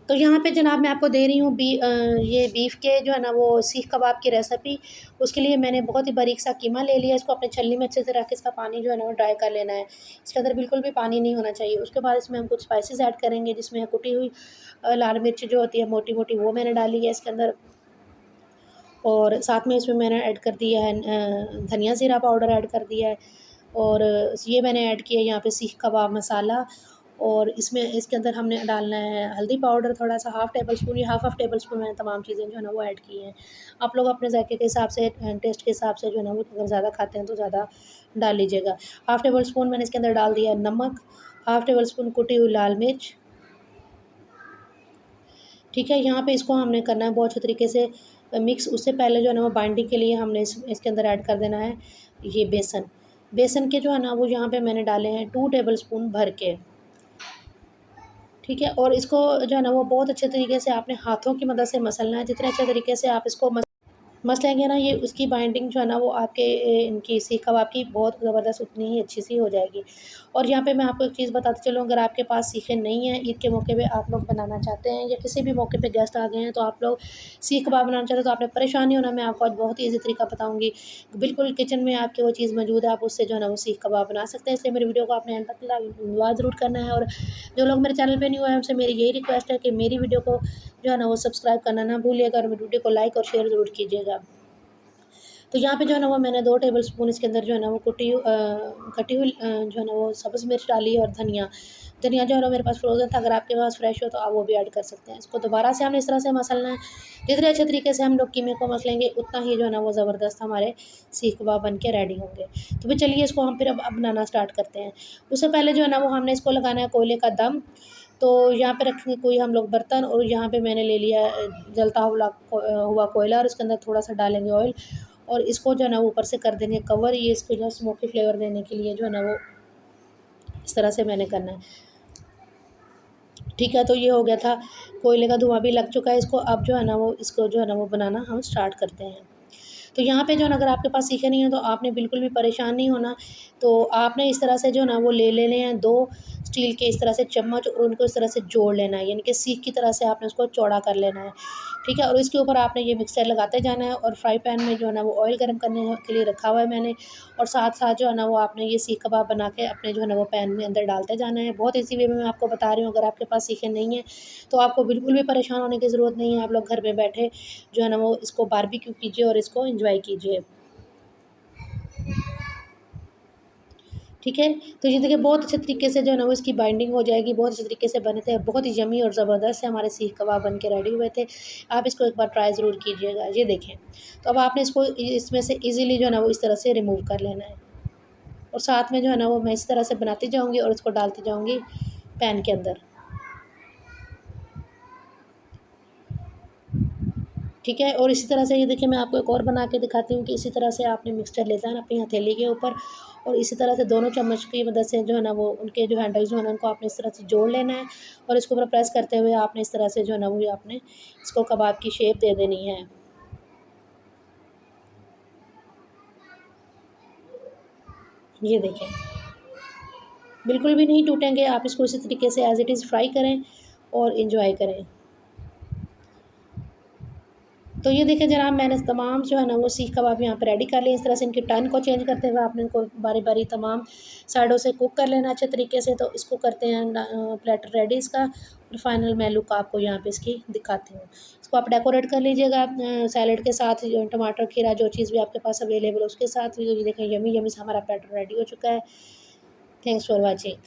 तो यहाँ पे जनाब मैं आपको दे रही हूँ ये बीफ के जो है ना वो सीख कबाब की रेसिपी। उसके लिए मैंने बहुत ही बारीक सा कीमा ले लिया, इसको अपने छलनी में अच्छे से रख के इसका पानी जो है ना वो ड्राई कर लेना है। इसके अंदर बिल्कुल भी पानी नहीं होना चाहिए। उसके बाद इसमें हम कुछ स्पाइसेस ऐड करेंगे, जिसमें है कुटी हुई लाल मिर्च जो होती है मोटी मोटी, वो मैंने डाली है इसके अंदर। और साथ में इसमें मैंने ऐड कर दिया है धनिया ज़ीरा पाउडर ऐड कर दिया है। और ये मैंने ऐड किया है यहाँ पे सीख कबाब मसाला। और इसमें इसके अंदर हमने डालना है हल्दी पाउडर थोड़ा सा, हाफ़ टेबल स्पून या हाफ़ टेबल स्पून मैंने तमाम चीज़ें जो है ना वो ऐड की हैं। आप लोग अपने जायके के हिसाब से टेस्ट के हिसाब से जो है ना वो अगर ज़्यादा खाते हैं तो ज़्यादा डाल लीजिएगा। हाफ़ टेबल स्पून मैंने इसके अंदर डाल दिया है नमक, हाफ़ टेबल स्पून कुटी हुई लाल मिर्च। ठीक है, यहाँ पे इसको हमने करना है बहुत अच्छे तरीके से मिक्स। उससे पहले जो है ना वो बाइंडिंग के लिए हमने इसके अंदर ऐड कर देना है ये बेसन। बेसन के जो है ना वो यहाँ पे मैंने डाले हैं 2 टेबल स्पून भर के। ठीक है, और इसको जो है ना वो बहुत अच्छे तरीके से आपने हाथों की मदद से मसलना है। जितने अच्छे तरीके से आप इसको मसलेंगे ना, ये उसकी बाइंडिंग जो है ना वो आपके इनकी सीख कबाब की बहुत ज़बरदस्त उतनी ही अच्छी सी हो जाएगी। और यहाँ पे मैं आपको एक चीज़ बताती चलूँ, अगर आपके पास सीखें नहीं हैं, ईद के मौके पे आप लोग बनाना चाहते हैं या किसी भी मौके पे गेस्ट आ गए हैं, तो आप लोग सीख कबाब बनाना चाहते हैं, तो आपने परेशान नहीं होना। मैं आपको आज बहुत ही ईज़ी तरीका बताऊँगी। बिल्कुल किचन में आपके वो चीज़ मौजूद है, आप उससे जो है ना वो सीख कबाब बना सकते हैं। इसलिए मेरी वीडियो को आपने एंड तक वॉच ज़रूर करना है। और जो लोग मेरे चैनल पे न्यू है, उनसे मेरी यही रिक्वेस्ट है कि मेरी वीडियो को जो है ना वो सब्सक्राइब करना ना भूलिएगा और मेरी वीडियो को लाइक और शेयर ज़रूर कीजिएगा। तो यहाँ पे जो है ना वो मैंने 2 टेबल स्पून इसके अंदर जो है ना वो कटी हुई जो है ना वो सब्ज़ मिर्च डाली और धनिया। धनिया जो है ना मेरे पास फ्रोज़न था, अगर आपके पास फ्रेश हो तो आप वो भी ऐड कर सकते हैं। इसको दोबारा से हमने इस तरह से मसलना है। जितने अच्छे तरीके से हम लोग कीमे को मसलेंगे, उतना ही जो है ना वो ज़बरदस्त हमारे सीख कबाब बन के रेडी होंगे। तो फिर चलिए इसको हम फिर अब बनाना स्टार्ट करते हैं। उससे पहले जो है ना वो हमने इसको लगाना है कोयले का दम। तो यहाँ पे रखेंगे कोई हम लोग बर्तन, और यहाँ पे मैंने ले लिया है जलता हुआ कोयला, और इसके अंदर थोड़ा-सा डालेंगे ऑयल। और इसको जो है ना ऊपर से कर देंगे कवर। ये इसको जो है स्मोकी फ्लेवर देने के लिए जो है ना वो इस तरह से मैंने करना है। ठीक है, तो ये हो गया था, कोयले का धुआँ भी लग चुका है इसको। अब जो है ना वो इसको जो है ना वो बनाना हम स्टार्ट करते हैं। तो यहाँ पे जो है ना अगर आपके पास सीखे नहीं है तो आपने बिल्कुल भी परेशान नहीं होना। तो आपने इस तरह से जो है ना वो ले लेने हैं 2 स्टील के इस तरह से चम्मच, और उनको इस तरह से जोड़ लेना है, यानी कि सीख की तरह से आपने उसको चौड़ा कर लेना है। ठीक है, और इसके ऊपर आपने ये मिक्सचर लगाते जाना है। और फ्राई पैन में जो है ना वो ऑयल गर्म करने के लिए रखा हुआ है मैंने। और साथ-साथ जो है ना वो आपने ये सीख कबाब बना के अपने जो है ना वो पैन में अंदर डालते जाना है। बहुत ईज़ी वे में मैं आपको बता रही हूँ। अगर आपके पास सीखे नहीं है तो आपको बिल्कुल भी परेशान होने की ज़रूरत नहीं है। आप लोग घर में बैठे जो है ना वो इसको बारबेक्यू कीजिए और इसको एन्जॉय कीजिए। ठीक है? तो ये देखिए बहुत अच्छे तरीके से जो है ना वो इसकी बाइंडिंग हो जाएगी, बहुत अच्छे तरीके से बने थे, बहुत ही यम्मी और ज़बरदस्त से हमारे सीख कबाब बन के रेडी हुए थे। आप इसको एक बार ट्राई ज़रूर कीजिएगा। ये देखें, तो अब आपने इसको इसमें से ईज़िली जो है ना वो इस तरह से रिमूव कर लेना है। और साथ में जो है ना वो मैं इस तरह से बनाती जाऊँगी और इसको डालती जाऊँगी पैन के अंदर। ठीक है, और इसी तरह से ये देखिए मैं आपको एक और बना के दिखाती हूँ कि इसी तरह से आपने मिक्सचर लेना है अपनी हथेली के ऊपर, और इसी तरह से दोनों चम्मच की मदद से जो है ना वो उनके जो हैंडल जो है ना उनको आपने इस तरह से जोड़ लेना है। और इसको पूरा प्रेस करते हुए आपने इस तरह से जो है ना वो ये आपने इसको कबाब की शेप दे देनी है। ये देखें, बिल्कुल भी नहीं टूटेंगे। आप इसको इसी तरीके से एज़ इट इज़ फ्राई करें और एन्जॉय करें। तो ये देखिए जनाब मैंने तमाम जो है ना वो सीख कबाब यहाँ पे रेडी कर लिए। इस तरह से इनकी टर्न को चेंज करते हुए आपने इनको बारी-बारी तमाम साइडों से कुक कर लेना अच्छे तरीके से। तो इसको करते हैं प्लेटर रेडी इसका, और फाइनल मैं लुक आपको यहाँ पे इसकी दिखाती हूँ। इसको आप डेकोरेट कर लीजिएगा सैलेड के साथ, टमाटर, खीरा जो चीज़ भी आपके पास अवेलेबल है उसके साथ। ये देखें यम्मी यम्मी सा हमारा प्लेटर रेडी हो चुका है। Thanks for watching.